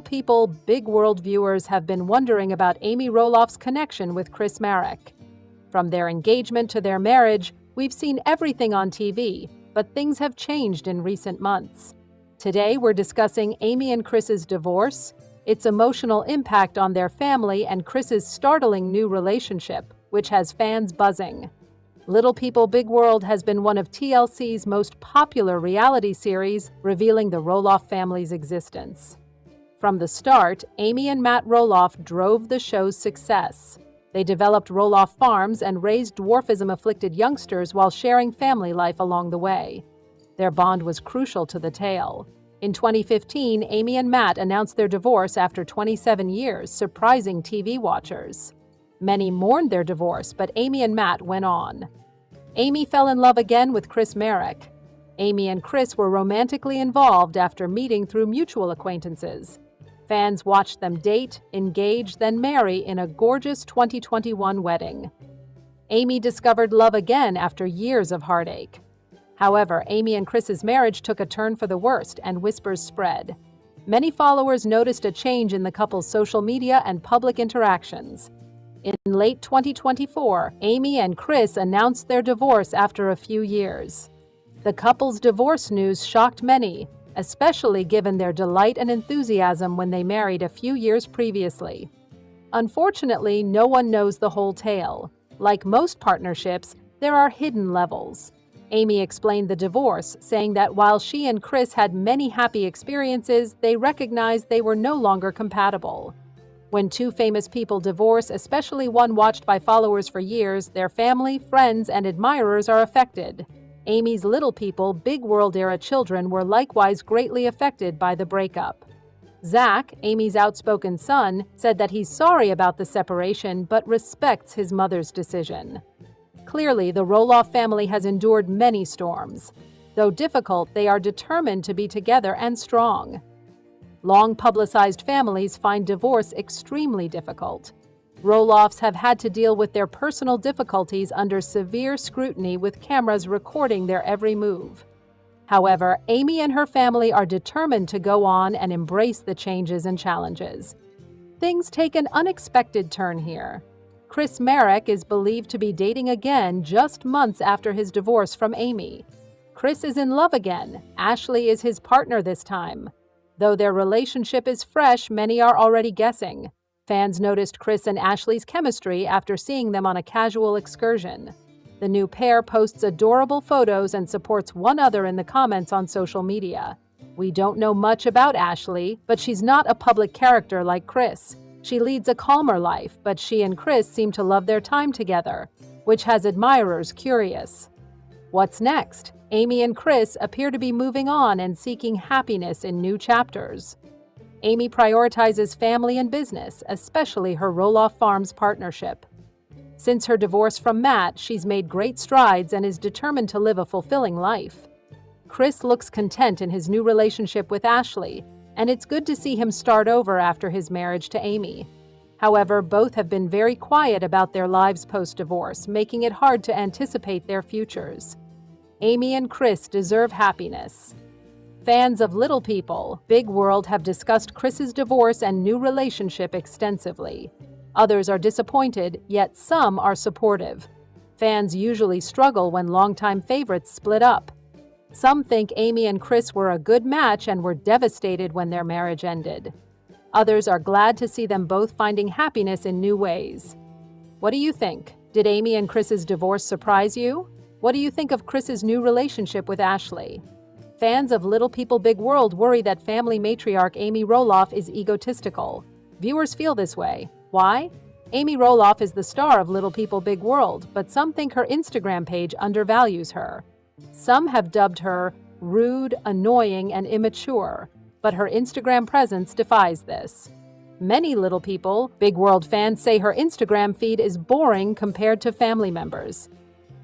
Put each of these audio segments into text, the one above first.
People, Big World viewers have been wondering about Amy Roloff's connection with Chris Marek. From their engagement to their marriage, we've seen everything on TV, but things have changed in recent months. Today, we're discussing Amy and Chris's divorce, its emotional impact on their family, and Chris's startling new relationship, which has fans buzzing. Little People, Big World has been one of TLC's most popular reality series, revealing the Roloff family's existence. From the start, Amy and Matt Roloff drove the show's success. They developed Roloff Farms and raised dwarfism-afflicted youngsters while sharing family life along the way. Their bond was crucial to the tale. In 2015, Amy and Matt announced their divorce after 27 years, surprising TV watchers. Many mourned their divorce, but Amy and Matt went on. Amy fell in love again with Chris Marek. Amy and Chris were romantically involved after meeting through mutual acquaintances. Fans watched them date, engage, then marry in a gorgeous 2021 wedding. Amy discovered love again after years of heartache. However, Amy and Chris's marriage took a turn for the worst, and whispers spread. Many followers noticed a change in the couple's social media and public interactions. In late 2024, Amy and Chris announced their divorce after a few years. The couple's divorce news shocked many, especially given their delight and enthusiasm when they married a few years previously. Unfortunately, no one knows the whole tale. Like most partnerships, there are hidden levels. Amy explained the divorce, saying that while she and Chris had many happy experiences, they recognized they were no longer compatible. When two famous people divorce, especially one watched by followers for years, their family, friends, and admirers are affected. Amy's Little People, Big World era children were likewise greatly affected by the breakup. Zach, Amy's outspoken son, said that he's sorry about the separation but respects his mother's decision. Clearly, the Roloff family has endured many storms. Though difficult, they are determined to be together and strong. Long-publicized families find divorce extremely difficult. Roloffs have had to deal with their personal difficulties under severe scrutiny, with cameras recording their every move. However, Amy and her family are determined to go on and embrace the changes and challenges. Things take an unexpected turn here. Chris Marek is believed to be dating again just months after his divorce from Amy. Chris is in love again. Ashley is his partner this time. Though their relationship is fresh, many are already guessing. Fans noticed Chris and Ashley's chemistry after seeing them on a casual excursion. The new pair posts adorable photos and supports one another in the comments on social media. We don't know much about Ashley, but she's not a public character like Chris. She leads a calmer life, but she and Chris seem to love their time together, which has admirers curious. What's next? Amy and Chris appear to be moving on and seeking happiness in new chapters. Amy prioritizes family and business, especially her Roloff Farms partnership. Since her divorce from Matt, she's made great strides and is determined to live a fulfilling life. Chris looks content in his new relationship with Ashley, and it's good to see him start over after his marriage to Amy. However, both have been very quiet about their lives post-divorce, making it hard to anticipate their futures. Amy and Chris deserve happiness. Fans of Little People, Big World have discussed Chris's divorce and new relationship extensively. Others are disappointed, yet some are supportive. Fans usually struggle when longtime favorites split up. Some think Amy and Chris were a good match and were devastated when their marriage ended. Others are glad to see them both finding happiness in new ways. What do you think? Did Amy and Chris's divorce surprise you? What do you think of Chris's new relationship with Ashley? Fans of Little People Big World worry that family matriarch Amy Roloff is egotistical. Viewers feel this way. Why? Amy Roloff is the star of Little People Big World, but some think her Instagram page undervalues her. Some have dubbed her rude, annoying, and immature, but her Instagram presence defies this. Many Little People Big World fans say her Instagram feed is boring compared to family members.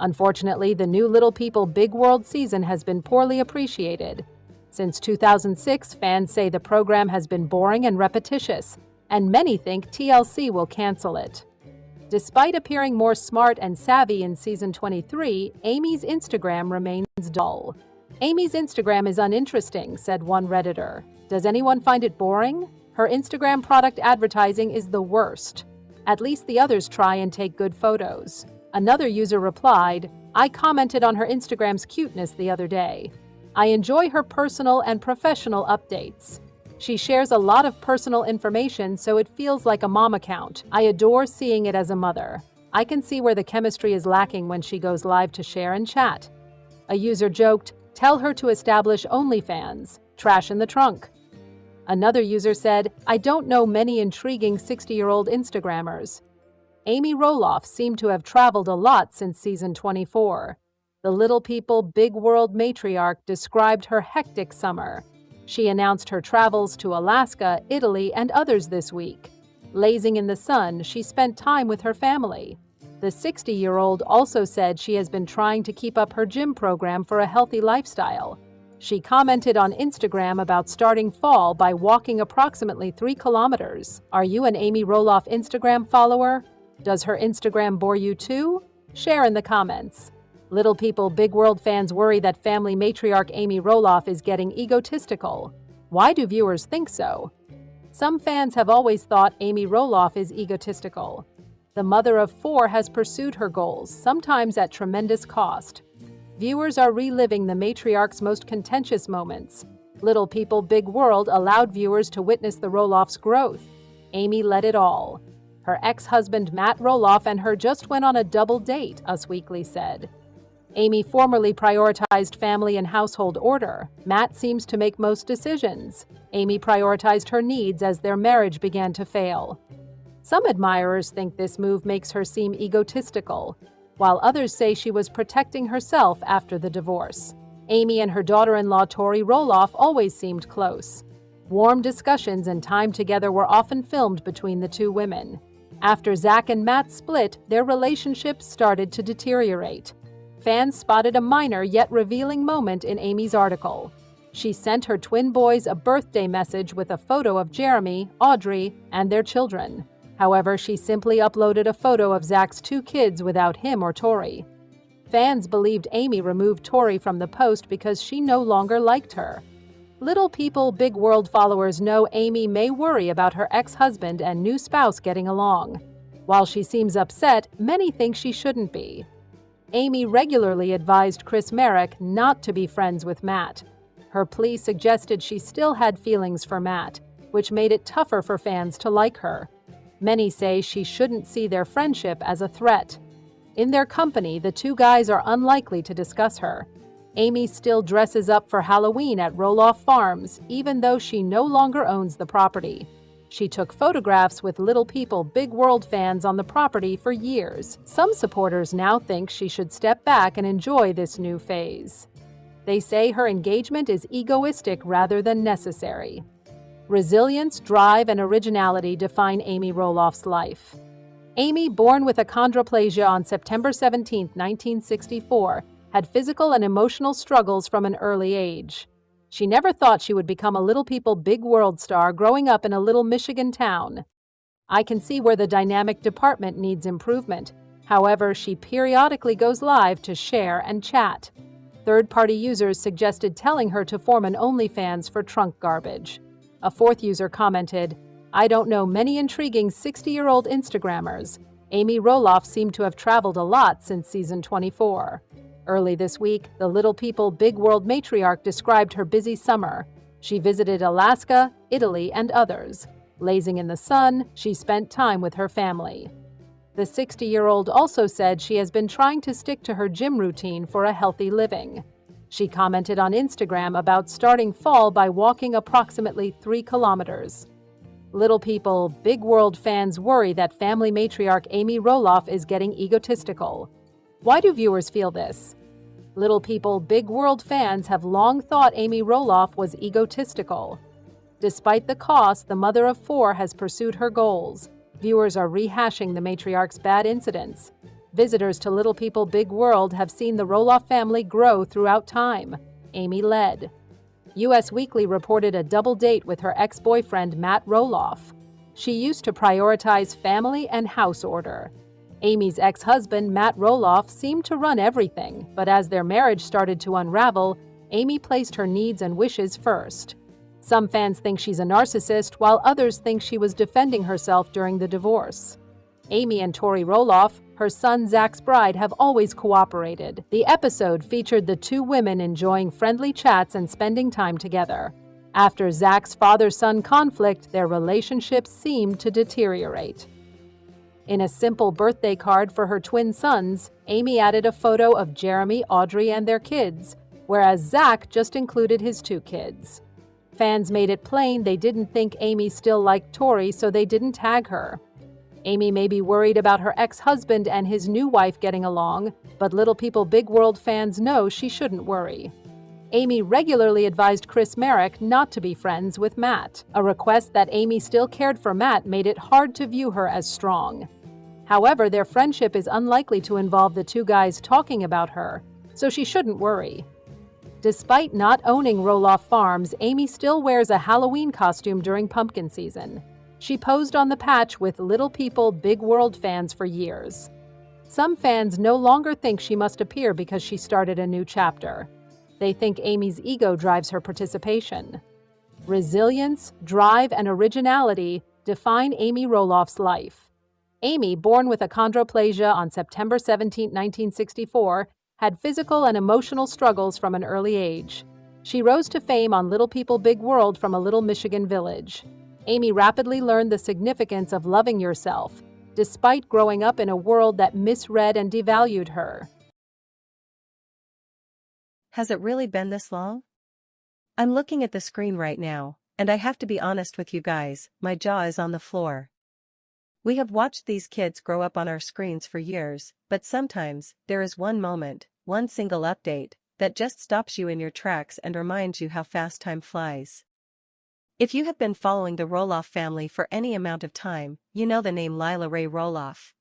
Unfortunately, the new Little People Big World season has been poorly appreciated. Since 2006, fans say the program has been boring and repetitious, and many think TLC will cancel it. Despite appearing more smart and savvy in season 23, Amy's Instagram remains dull. Amy's Instagram is uninteresting, said one Redditor. Does anyone find it boring? Her Instagram product advertising is the worst. At least the others try and take good photos. Another user replied, I commented on her Instagram's cuteness the other day. I enjoy her personal and professional updates. She shares a lot of personal information, so it feels like a mom account. I adore seeing it as a mother. I can see where the chemistry is lacking when she goes live to share and chat. A user joked, tell her to establish OnlyFans. Trash in the trunk. Another user said, I don't know many intriguing 60-year-old Instagrammers. Amy Roloff seemed to have traveled a lot since season 24. The Little People, Big World matriarch described her hectic summer. She announced her travels to Alaska, Italy, and others this week. Lazing in the sun, she spent time with her family. The 60-year-old also said she has been trying to keep up her gym program for a healthy lifestyle. She commented on Instagram about starting fall by walking approximately 3 kilometers. Are you an Amy Roloff Instagram follower? Does her Instagram bore you too? Share in the comments. Little People Big World fans worry that family matriarch Amy Roloff is getting egotistical. Why do viewers think so? Some fans have always thought Amy Roloff is egotistical. The mother of 4 has pursued her goals, sometimes at tremendous cost. Viewers are reliving the matriarch's most contentious moments. Little People Big World allowed viewers to witness the Roloff's growth. Amy led it all. Her ex-husband Matt Roloff and her just went on a double date, Us Weekly said. Amy formerly prioritized family and household order. Matt seems to make most decisions. Amy prioritized her needs as their marriage began to fail. Some admirers think this move makes her seem egotistical, while others say she was protecting herself after the divorce. Amy and her daughter-in-law Tori Roloff always seemed close. Warm discussions and time together were often filmed between the two women. After Zach and Matt split, their relationship started to deteriorate. Fans spotted a minor yet revealing moment in Amy's article. She sent her twin boys a birthday message with a photo of Jeremy, Audrey, and their children. However, she simply uploaded a photo of Zach's 2 kids without him or Tori. Fans believed Amy removed Tori from the post because she no longer liked her. Little People Big World followers know Amy may worry about her ex-husband and new spouse getting along. While she seems upset, many think she shouldn't be. Amy regularly advised Chris Marek not to be friends with Matt. Her plea suggested she still had feelings for Matt, which made it tougher for fans to like her. Many say she shouldn't see their friendship as a threat. In their company, the 2 guys are unlikely to discuss her. Amy still dresses up for Halloween at Roloff Farms, even though she no longer owns the property. She took photographs with Little People Big World fans on the property for years. Some supporters now think she should step back and enjoy this new phase. They say her engagement is egoistic rather than necessary. Resilience, drive, and originality define Amy Roloff's life. Amy, born with achondroplasia on September 17, 1964, had physical and emotional struggles from an early age. She never thought she would become a Little People Big World star growing up in a little Michigan town. I can see where the dynamic department needs improvement. However, she periodically goes live to share and chat. Third-party users suggested telling her to form an OnlyFans for trunk garbage. A 4th user commented, I don't know many intriguing 60-year-old Instagrammers. Amy Roloff seemed to have traveled a lot since season 24. Early this week, the Little People Big World matriarch described her busy summer. She visited Alaska, Italy, and others. Lazing in the sun, she spent time with her family. The 60-year-old also said she has been trying to stick to her gym routine for a healthy living. She commented on Instagram about starting fall by walking approximately 3 kilometers. Little People Big World fans worry that family matriarch Amy Roloff is getting egotistical. Why do viewers feel this? Little People Big World fans have long thought Amy Roloff was egotistical. Despite the cost, the mother of 4 has pursued her goals. Viewers are rehashing the matriarch's bad incidents. Visitors to Little People Big World have seen the Roloff family grow throughout time. Amy led. US Weekly reported a double date with her ex-boyfriend Matt Roloff. She used to prioritize family and house order. Amy's ex-husband Matt Roloff seemed to run everything, but as their marriage started to unravel, Amy placed her needs and wishes first. Some fans think she's a narcissist, while others think she was defending herself during the divorce. Amy and Tori Roloff, her son Zach's bride, have always cooperated. The episode featured the two women enjoying friendly chats and spending time together. After Zach's father-son conflict, their relationship seemed to deteriorate. In a simple birthday card for her twin sons, Amy added a photo of Jeremy, Audrey, and their kids, whereas Zach just included his two kids. Fans made it plain they didn't think Amy still liked Tori, so they didn't tag her. Amy may be worried about her ex-husband and his new wife getting along, but Little People Big World fans know she shouldn't worry. Amy regularly advised Chris Marek not to be friends with Matt. A request that Amy still cared for Matt made it hard to view her as strong. However, their friendship is unlikely to involve the two guys talking about her, so she shouldn't worry. Despite not owning Roloff Farms, Amy still wears a Halloween costume during pumpkin season. She posed on the patch with Little People Big World fans for years. Some fans no longer think she must appear because she started a new chapter. They think Amy's ego drives her participation. Resilience, drive, and originality define Amy Roloff's life. Amy, born with achondroplasia on September 17, 1964, had physical and emotional struggles from an early age. She rose to fame on Little People Big World from a little Michigan village. Amy rapidly learned the significance of loving yourself, despite growing up in a world that misread and devalued her. Has it really been this long? I'm looking at the screen right now, and I have to be honest with you guys, my jaw is on the floor. We have watched these kids grow up on our screens for years, but sometimes, there is one moment, one single update, that just stops you in your tracks and reminds you how fast time flies. If you have been following the Roloff family for any amount of time, you know the name Lila Ray Roloff.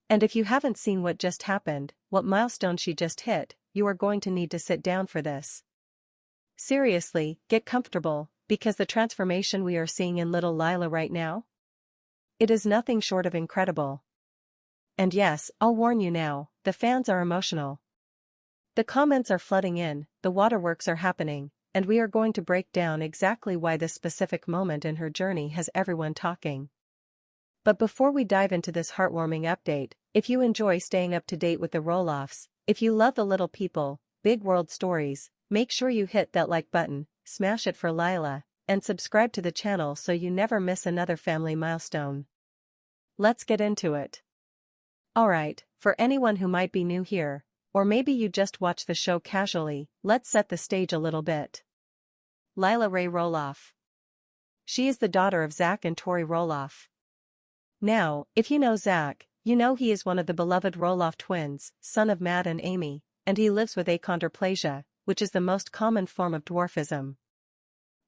And if you haven't seen what just happened, what milestone she just hit, you are going to need to sit down for this. Seriously, get comfortable, because the transformation we are seeing in little Lila right now? It is nothing short of incredible. And yes, I'll warn you now, the fans are emotional. The comments are flooding in, the waterworks are happening, and we are going to break down exactly why this specific moment in her journey has everyone talking. But before we dive into this heartwarming update, if you enjoy staying up to date with the Roloffs, if you love the Little People Big World stories, make sure you hit that like button, smash it for Lila, and subscribe to the channel so you never miss another family milestone. Let's get into it. Alright, for anyone who might be new here, or maybe you just watch the show casually, let's set the stage a little bit. Lila Ray Roloff. She is the daughter of Zach and Tori Roloff. Now, if you know Zach, you know he is one of the beloved Roloff twins, son of Matt and Amy, and he lives with achondroplasia, which is the most common form of dwarfism.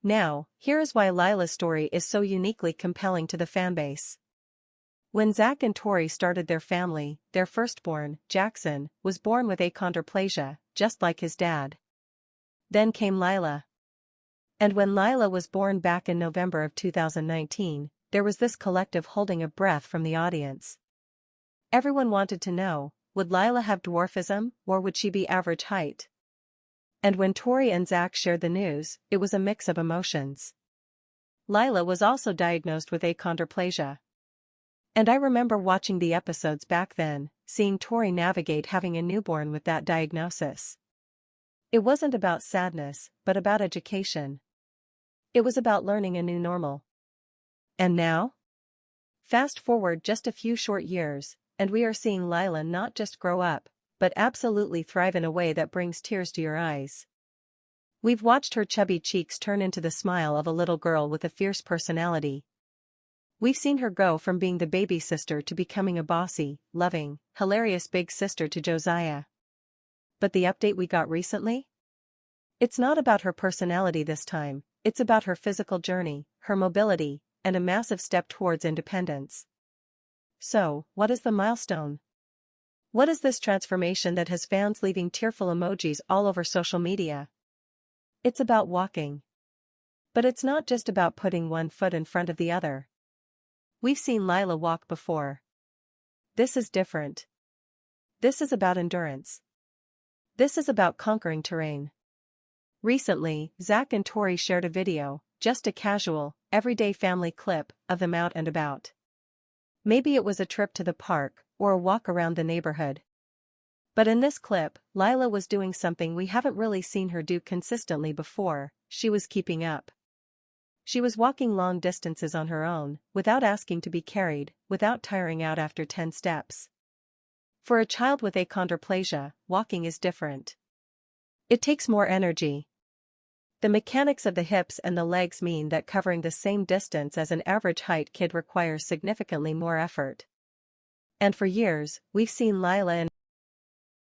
Now, here is why Lila's story is so uniquely compelling to the fanbase. When Zach and Tori started their family, their firstborn, Jackson, was born with achondroplasia, just like his dad. Then came Lila. And when Lila was born back in November of 2019, there was this collective holding of breath from the audience. Everyone wanted to know, would Lila have dwarfism, or would she be average height? And when Tori and Zach shared the news, it was a mix of emotions. Lila was also diagnosed with achondroplasia. And I remember watching the episodes back then, seeing Tori navigate having a newborn with that diagnosis. It wasn't about sadness, but about education. It was about learning a new normal. And now? Fast forward just a few short years, and we are seeing Lila not just grow up, but absolutely thrive in a way that brings tears to your eyes. We've watched her chubby cheeks turn into the smile of a little girl with a fierce personality. We've seen her go from being the baby sister to becoming a bossy, loving, hilarious big sister to Josiah. But the update we got recently? It's not about her personality this time, it's about her physical journey, her mobility, and a massive step towards independence. So, what is the milestone? What is this transformation that has fans leaving tearful emojis all over social media? It's about walking. But it's not just about putting one foot in front of the other. We've seen Lila walk before. This is different. This is about endurance. This is about conquering terrain. Recently, Zach and Tori shared a video, just a casual, everyday family clip of them out and about. Maybe it was a trip to the park, or a walk around the neighborhood. But in this clip, Lila was doing something we haven't really seen her do consistently before. She was keeping up. She was walking long distances on her own, without asking to be carried, without tiring out after 10 steps. For a child with achondroplasia, walking is different. It takes more energy. The mechanics of the hips and the legs mean that covering the same distance as an average height kid requires significantly more effort. And for years, we've seen Lila and